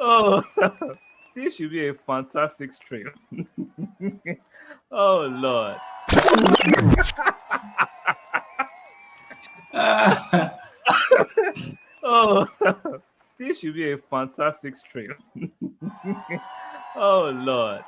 Oh, this should be a fantastic stream. Oh Lord. Oh, this should be a fantastic stream. Oh Lord.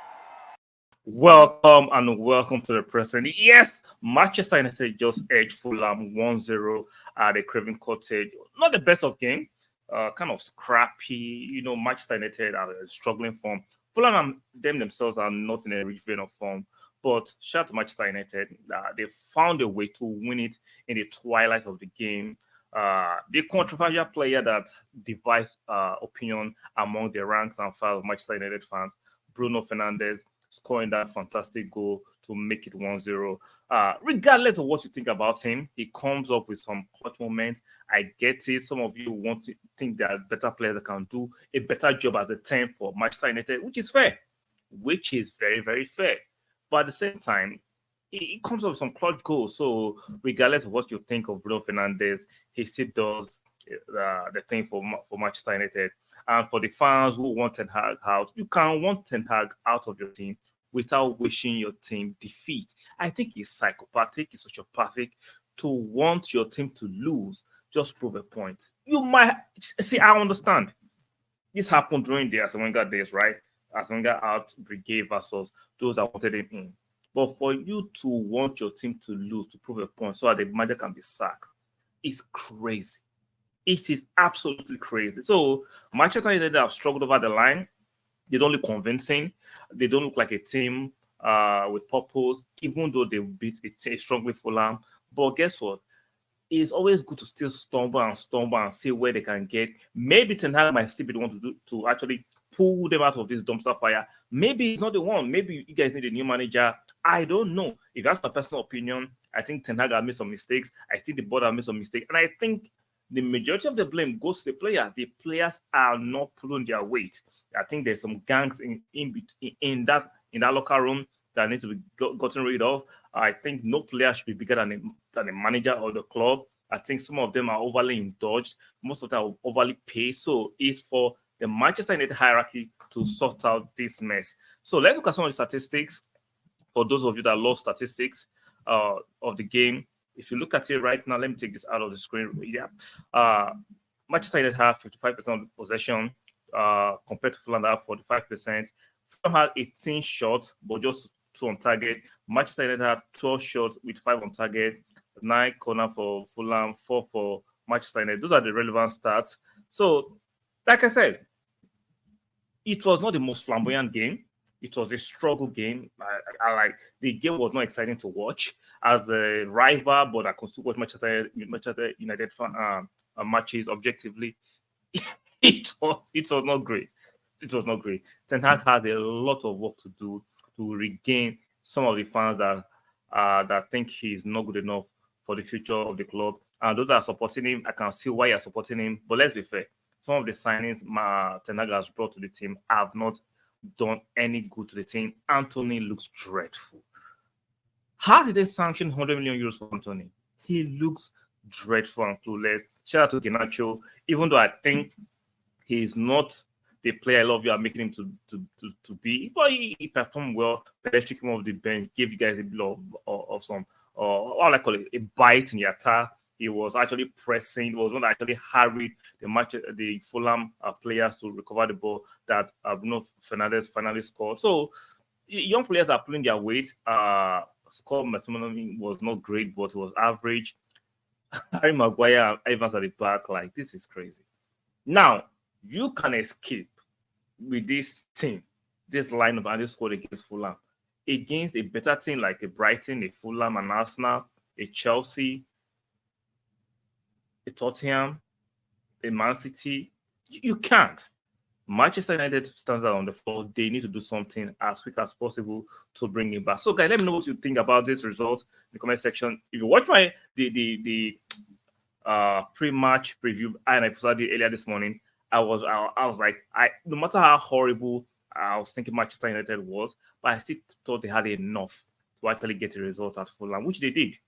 Welcome and welcome to the present. Yes, Manchester United just edged Fulham 1-0 at the Craven Cottage. Not the best of game, kind of scrappy. Manchester United are struggling form. Fulham them themselves are not in a rich vein of form. But shout out to Manchester United. They found a way to win it in the twilight of the game. The controversial player that divides opinion among the ranks and files of Manchester United fans, Bruno Fernandes, scoring that fantastic goal to make it 1-0. Regardless of what you think about him, he comes up with some clutch moments. I get it. Some of you want to think there are better players that can do a better job as a 10 for Manchester United, which is fair, which is very, very fair. But at the same time, it comes up with some clutch goals. So regardless of what you think of Bruno Fernandes, he still does the thing for Manchester United. And for the fans who want Ten Hag out, you can want Ten Hag out of your team without wishing your team defeat. I think it's psychopathic, it's sociopathic to want your team to lose. Just prove a point. You might see. I understand. This happened during the Arsene Wenger days, right? Arsene Wenger out brigade versus those that wanted him in. But for you to want your team to lose to prove a point so that the manager can be sacked is crazy. It is absolutely crazy. So Manchester United have struggled over the line. They don't look convincing. They don't look like a team with purpose, even though they beat a strongly Fulham. But guess what? It's always good to still stumble and see where they can get. Maybe Ten Hag might still be the one to actually pull them out of this dumpster fire. Maybe he's not the one. Maybe you guys need a new manager. I don't know. If that's my personal opinion, I think Ten Hag have made some mistakes. I think the board have made some mistakes. And I think the majority of the blame goes to the players. The players are not pulling their weight. I think there's some gangs in that locker room that needs to be gotten rid of. I think no player should be bigger than a manager or the club. I think some of them are overly indulged. Most of them are overly paid. So it's for the Manchester United hierarchy to sort out this mess. So let's look at some of the statistics. For those of you that love statistics of the game, if you look at it right now, let me take this out of the screen. Yeah. Manchester United have 55% of the possession compared to Fulham that have 45%. Fulham had 18 shots, but just 2 on target. Manchester United had 12 shots with 5 on target, 9 corner for Fulham, 4 for Manchester United. Those are the relevant stats. So, like I said, it was not the most flamboyant game. It was a struggle game. I like the game was not exciting to watch as a rival, but I could still watch Manchester United matches objectively. it was not great. It was not great. Ten Hag has a lot of work to do to regain some of the fans that think he's not good enough for the future of the club. And those that are supporting him, I can see why you're supporting him. But let's be fair. Some of the signings Ten Hag has brought to the team have not done any good to the team. Anthony looks dreadful. How did they sanction 100 million euros for Anthony? He looks dreadful and clueless. Shout out to Ganacho, even though I think he's not the player I love you are making him to be, but he performed well. Pedestri came off the bench, gave you guys a bit of some, what I call it, a bite in the attack. He was actually pressing. He was not actually hurried the Fulham players to recover the ball that Bruno Fernandes finally scored. So young players are pulling their weight. Score methodology was not great, but it was average. Harry Maguire and Evans at the back, like this is crazy. Now you can escape with this team, this lineup, and this squad against Fulham, against a better team like a Brighton, a Fulham, an Arsenal, a Chelsea, a Tottenham, a Man City. You can't. Manchester United stands out on the floor. They need to do something as quick as possible to bring it back. So, guys, let me know what you think about this result in the comment section. If you watch my the pre-match preview and I did earlier this morning, I was like, no matter how horrible I was thinking Manchester United was, but I still thought they had enough to actually get a result at Fulham, which they did.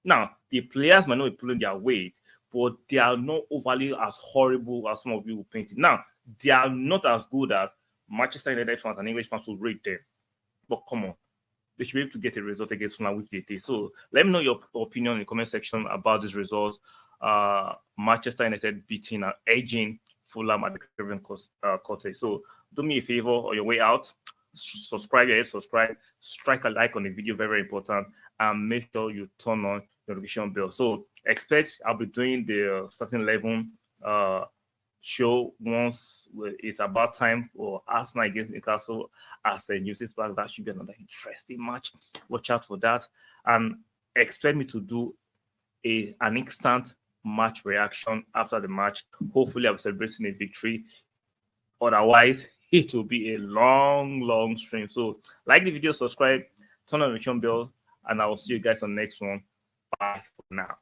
Now, the players might not be pulling their weight, but they are not overly as horrible as some of you will paint it. Now, they are not as good as Manchester United fans and English fans will rate them. But come on, they should be able to get a result against Fulham, which they did. So let me know your opinion in the comment section about these results. Manchester United beating and edging Fulham at the Craven Cottage. So do me a favor on your way out. Subscribe, strike a like on the video, very, very important, and make sure you turn on the notification bell. So expect I'll be doing the starting 11 show once it's about time for Arsenal against Newcastle as a Newcastle back. That should be another interesting match. Watch out for that, and expect me to do an instant match reaction after the match. Hopefully, I'm celebrating a victory. Otherwise, it will be a long stream. So, like the video, subscribe, turn on the notification bell, and I will see you guys on the next one. Bye for now.